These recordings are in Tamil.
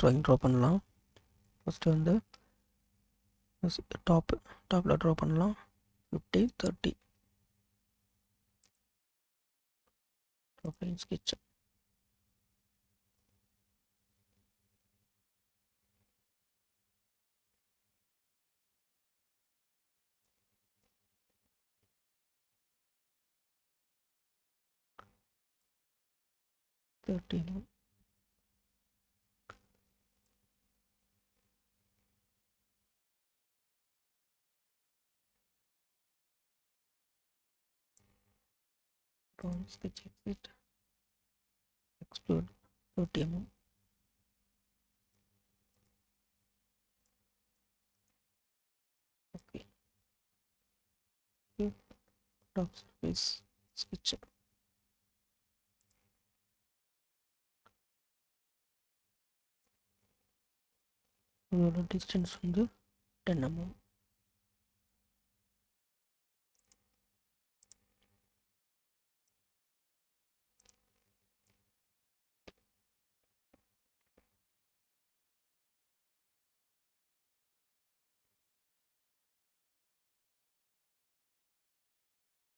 ட்ராயிங் ட்ரா பண்ணலாம். ஃபஸ்ட்டு வந்து டாப்பில் ட்ரா பண்ணலாம். 50 30 profile sketch. sketch exit extrude 30 mm. Okay. Top surface sketch. இதோட டிஸ்டன்ஸ் வந்து 10 mm.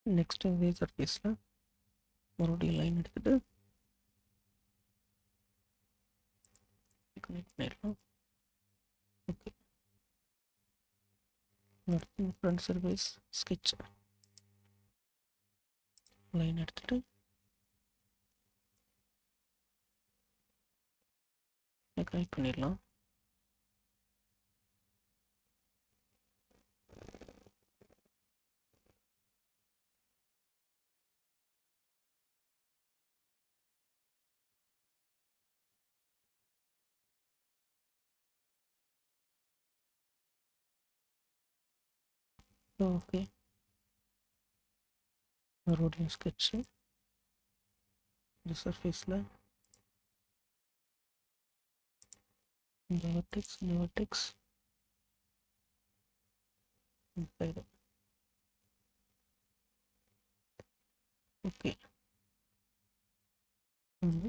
நெக்ஸ்ட் இதே சர்ஃபேஸில் மறுபடியும் லைன் எடுத்துகிட்டு கனெக்ட் பண்ணிடலாம். ஓகே, அடுத்து ஃப்ரண்ட் சர்ஃபேஸ் ஸ்கெட்ச் லைன் எடுத்துகிட்டு கனெக்ட் பண்ணிடலாம். ஓகே, மறுபடியும் ஸ்கெட்சு இந்த சர்ஃபேஸில் இந்த வெர்டெக்ஸ் இந்த சைடு. ஓகே, வந்து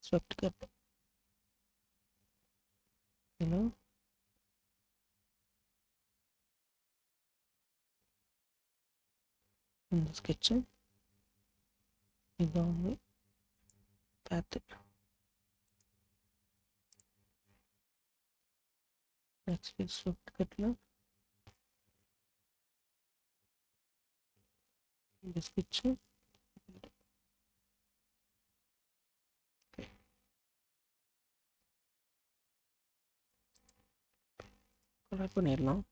ஸ்வெப்ட் கட் இதில் இந்த ஸ்கெட்சு இதான் வந்து பேத்து. நெக்ஸ்ட் ஸ்வெப்ட் கட்டில் இந்த ஸ்கெட்சு கலர் பண்ணிடலாம்.